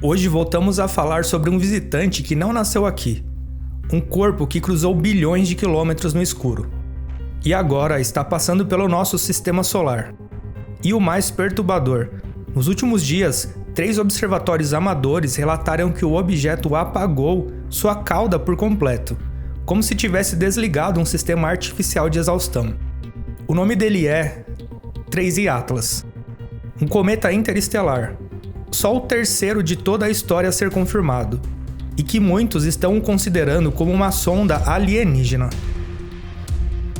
Hoje voltamos a falar sobre um visitante que não nasceu aqui. Um corpo que cruzou bilhões de quilômetros no escuro. E agora está passando pelo nosso sistema solar. E o mais perturbador, nos últimos dias, 3 observatórios amadores relataram que o objeto apagou sua cauda por completo, como se tivesse desligado um sistema artificial de exaustão. O nome dele é 3I Atlas, um cometa interestelar, só o terceiro de toda a história a ser confirmado, e que muitos estão o considerando como uma sonda alienígena.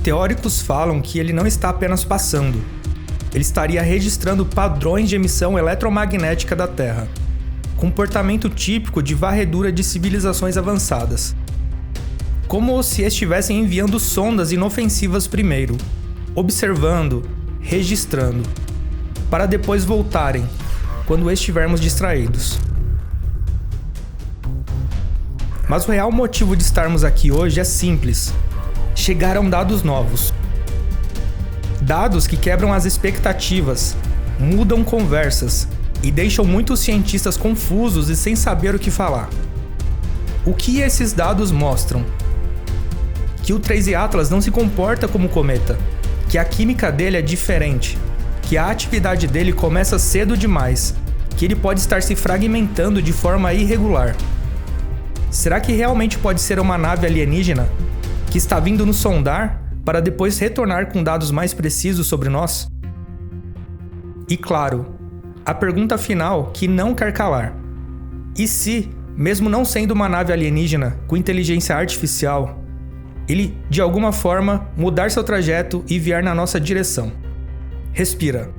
Teóricos falam que ele não está apenas passando, ele estaria registrando padrões de emissão eletromagnética da Terra, comportamento típico de varredura de civilizações avançadas. Como se estivessem enviando sondas inofensivas primeiro, observando, registrando, para depois voltarem, quando estivermos distraídos. Mas o real motivo de estarmos aqui hoje é simples. Chegaram dados novos. Dados que quebram as expectativas, mudam conversas e deixam muitos cientistas confusos e sem saber o que falar. O que esses dados mostram? Que o 3I Atlas não se comporta como cometa, que a química dele é diferente, que a atividade dele começa cedo demais, que ele pode estar se fragmentando de forma irregular. Será que realmente pode ser uma nave alienígena que está vindo nos sondar para depois retornar com dados mais precisos sobre nós? E claro, a pergunta final que não quer calar. E se, mesmo não sendo uma nave alienígena com inteligência artificial, ele, de alguma forma, mudar seu trajeto e vier na nossa direção? Respira.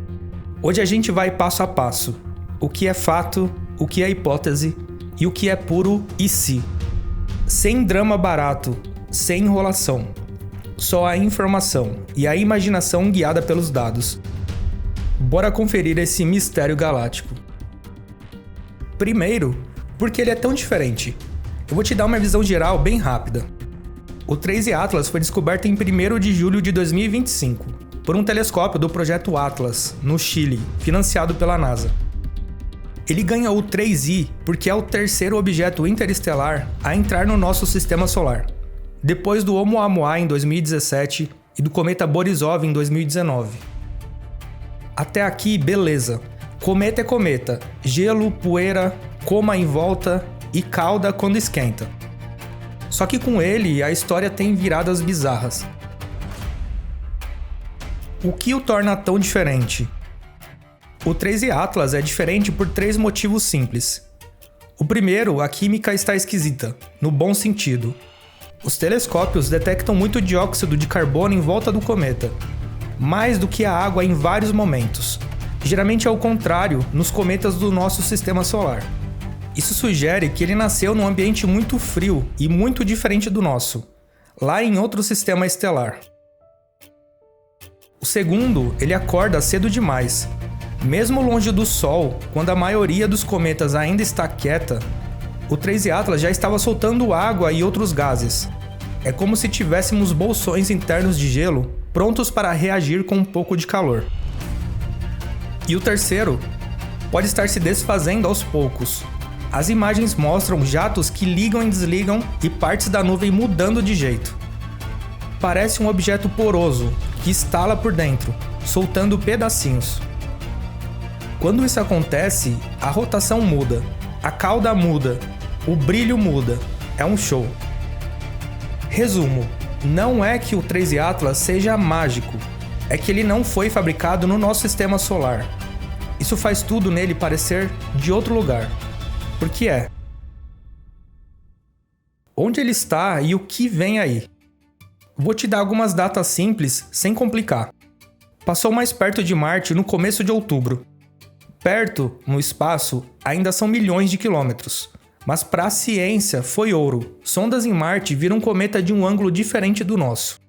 Hoje a gente vai passo a passo. O que é fato, o que é hipótese e o que é puro e se. Sem drama barato, sem enrolação. Só a informação e a imaginação guiada pelos dados. Bora conferir esse mistério galáctico. Primeiro, porque ele é tão diferente. Eu vou te dar uma visão geral bem rápida. O 3I Atlas foi descoberto em 1º de julho de 2025, por um telescópio do projeto Atlas, no Chile, financiado pela NASA. Ele ganha o 3I porque é o terceiro objeto interestelar a entrar no nosso sistema solar, depois do Oumuamua em 2017 e do cometa Borisov em 2019. Até aqui, beleza. Cometa é cometa, gelo, poeira, coma em volta e cauda quando esquenta. Só que com ele, a história tem viradas bizarras. O que o torna tão diferente? O 3I Atlas é diferente por 3 motivos simples. O primeiro, a química está esquisita, no bom sentido. Os telescópios detectam muito dióxido de carbono em volta do cometa, mais do que a água em vários momentos. Geralmente é o contrário nos cometas do nosso sistema solar. Isso sugere que ele nasceu num ambiente muito frio e muito diferente do nosso, lá em outro sistema estelar. O segundo, ele acorda cedo demais. Mesmo longe do Sol, quando a maioria dos cometas ainda está quieta, o 3I Atlas já estava soltando água e outros gases. É como se tivéssemos bolsões internos de gelo prontos para reagir com um pouco de calor. E o terceiro, pode estar se desfazendo aos poucos. As imagens mostram jatos que ligam e desligam e partes da nuvem mudando de jeito. Parece um objeto poroso que estala por dentro, soltando pedacinhos. Quando isso acontece, a rotação muda, a cauda muda, o brilho muda. É um show. Resumo, não é que o 3I Atlas seja mágico, é que ele não foi fabricado no nosso sistema solar. Isso faz tudo nele parecer de outro lugar. Porque é. Onde ele está e o que vem aí? Vou te dar algumas datas simples, sem complicar. Passou mais perto de Marte no começo de outubro. Perto, no espaço, ainda são milhões de quilômetros. Mas para a ciência foi ouro. Sondas em Marte viram um cometa de um ângulo diferente do nosso.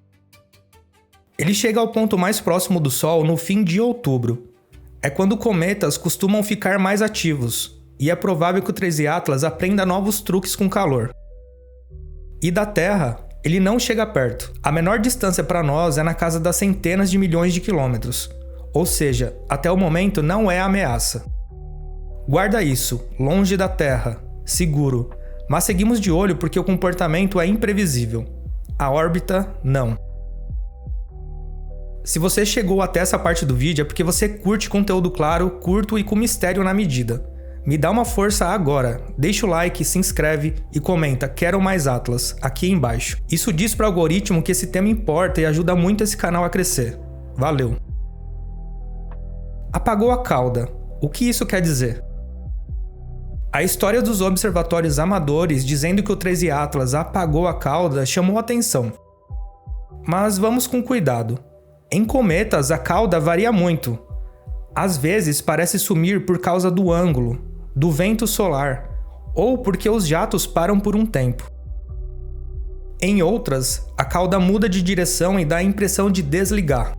Ele chega ao ponto mais próximo do Sol no fim de outubro. É quando cometas costumam ficar mais ativos. E é provável que o 3I Atlas aprenda novos truques com calor. E da Terra, ele não chega perto. A menor distância para nós é na casa das centenas de milhões de quilômetros. Ou seja, até o momento não é ameaça. Guarda isso, longe da Terra, seguro, mas seguimos de olho porque o comportamento é imprevisível. A órbita, não. Se você chegou até essa parte do vídeo é porque você curte conteúdo claro, curto e com mistério na medida. Me dá uma força agora, deixa o like, se inscreve e comenta "Quero mais Atlas" aqui embaixo. Isso diz para o algoritmo que esse tema importa e ajuda muito esse canal a crescer. Valeu! Apagou a cauda. O que isso quer dizer? A história dos observatórios amadores dizendo que o 13 Atlas apagou a cauda chamou atenção. Mas vamos com cuidado. Em cometas, a cauda varia muito. Às vezes parece sumir por causa do ângulo, do vento solar, ou porque os jatos param por um tempo. Em outras, a cauda muda de direção e dá a impressão de desligar.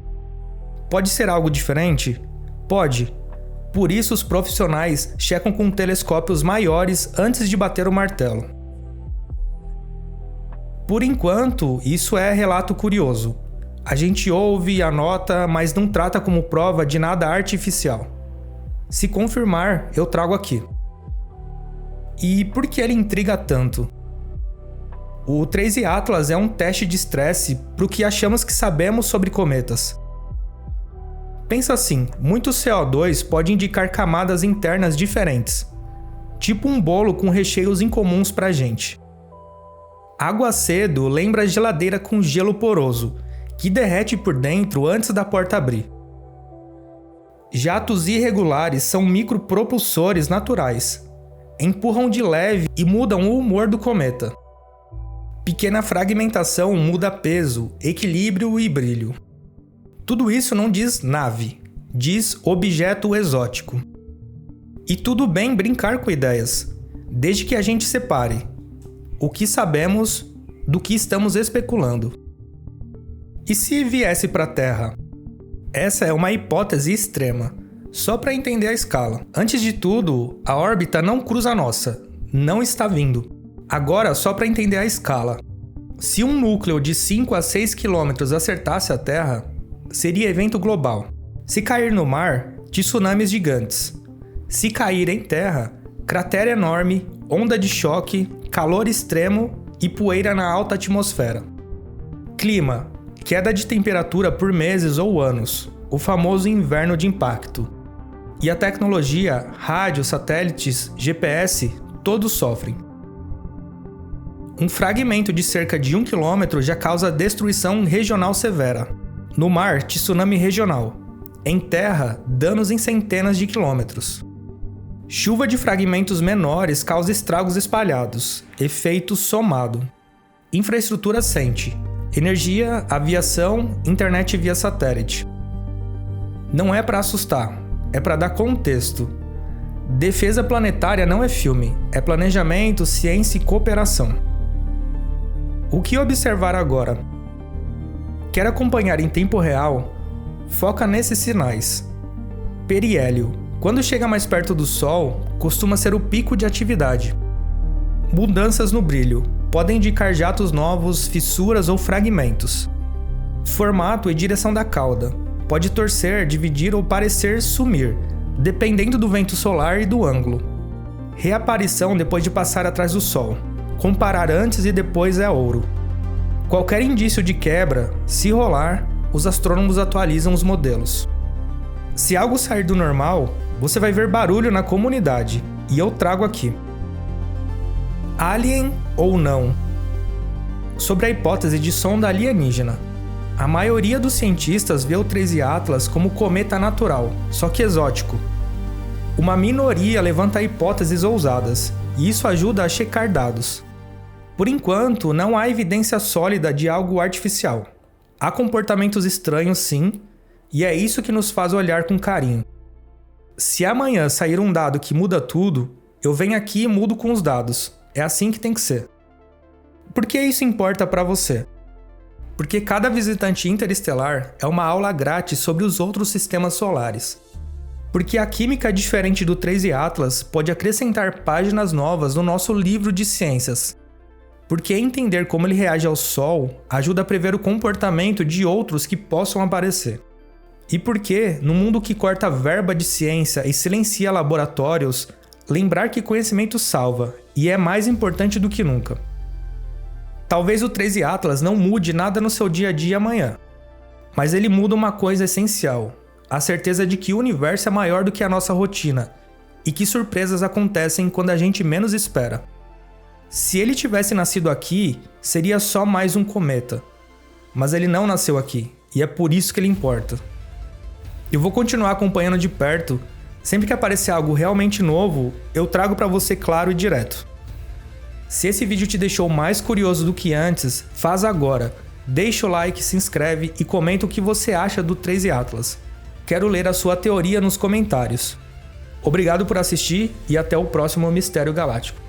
Pode ser algo diferente? Pode. Por isso os profissionais checam com telescópios maiores antes de bater o martelo. Por enquanto, isso é relato curioso. A gente ouve e anota, mas não trata como prova de nada artificial. Se confirmar, eu trago aqui. E por que ele intriga tanto? O 13 Atlas é um teste de estresse para o que achamos que sabemos sobre cometas. Pensa assim, muito CO2 pode indicar camadas internas diferentes, tipo um bolo com recheios incomuns para a gente. Água cedo lembra geladeira com gelo poroso, que derrete por dentro antes da porta abrir. Jatos irregulares são micropropulsores naturais. Empurram de leve e mudam o humor do cometa. Pequena fragmentação muda peso, equilíbrio e brilho. Tudo isso não diz nave, diz objeto exótico. E tudo bem brincar com ideias, desde que a gente separe o que sabemos do que estamos especulando. E se viesse para a Terra? Essa é uma hipótese extrema, só para entender a escala. Antes de tudo, a órbita não cruza a nossa, não está vindo. Agora, só para entender a escala. Se um núcleo de 5 a 6 km acertasse a Terra, seria evento global. Se cair no mar, tsunamis gigantes. Se cair em terra, cratera enorme, onda de choque, calor extremo e poeira na alta atmosfera. Clima: queda de temperatura por meses ou anos, o famoso inverno de impacto. E a tecnologia, rádio, satélites, GPS, todos sofrem. Um fragmento de cerca de 1 km já causa destruição regional severa. No mar, tsunami regional. Em terra, danos em centenas de quilômetros. Chuva de fragmentos menores causa estragos espalhados, efeito somado. Infraestrutura sente. Energia, aviação, internet via satélite. Não é para assustar, é para dar contexto. Defesa planetária não é filme, é planejamento, ciência e cooperação. O que observar agora? Quer acompanhar em tempo real? Foca nesses sinais. Periélio. Quando chega mais perto do Sol, costuma ser o pico de atividade. Mudanças no brilho. Podem indicar jatos novos, fissuras ou fragmentos. Formato e direção da cauda. Pode torcer, dividir ou parecer sumir, dependendo do vento solar e do ângulo. Reaparição depois de passar atrás do Sol. Comparar antes e depois é ouro. Qualquer indício de quebra, se rolar, os astrônomos atualizam os modelos. Se algo sair do normal, você vai ver barulho na comunidade, e eu trago aqui. Alien ou não? Sobre a hipótese de sonda alienígena. A maioria dos cientistas vê o 13 Atlas como cometa natural, só que exótico. Uma minoria levanta hipóteses ousadas, e isso ajuda a checar dados. Por enquanto, não há evidência sólida de algo artificial. Há comportamentos estranhos, sim, e é isso que nos faz olhar com carinho. Se amanhã sair um dado que muda tudo, eu venho aqui e mudo com os dados. É assim que tem que ser. Por que isso importa para você? Porque cada visitante interestelar é uma aula grátis sobre os outros sistemas solares. Porque a química diferente do 13 Atlas pode acrescentar páginas novas no nosso livro de ciências. Porque entender como ele reage ao Sol ajuda a prever o comportamento de outros que possam aparecer. E porque, no mundo que corta verba de ciência e silencia laboratórios, lembrar que conhecimento salva e é mais importante do que nunca. Talvez o 13 Atlas não mude nada no seu dia a dia amanhã, mas ele muda uma coisa essencial: a certeza de que o universo é maior do que a nossa rotina e que surpresas acontecem quando a gente menos espera. Se ele tivesse nascido aqui, seria só mais um cometa. Mas ele não nasceu aqui, e é por isso que ele importa. Eu vou continuar acompanhando de perto. Sempre que aparecer algo realmente novo, eu trago para você claro e direto. Se esse vídeo te deixou mais curioso do que antes, faz agora. Deixa o like, se inscreve e comenta o que você acha do 13 Atlas. Quero ler a sua teoria nos comentários. Obrigado por assistir e até o próximo Mistério Galáctico.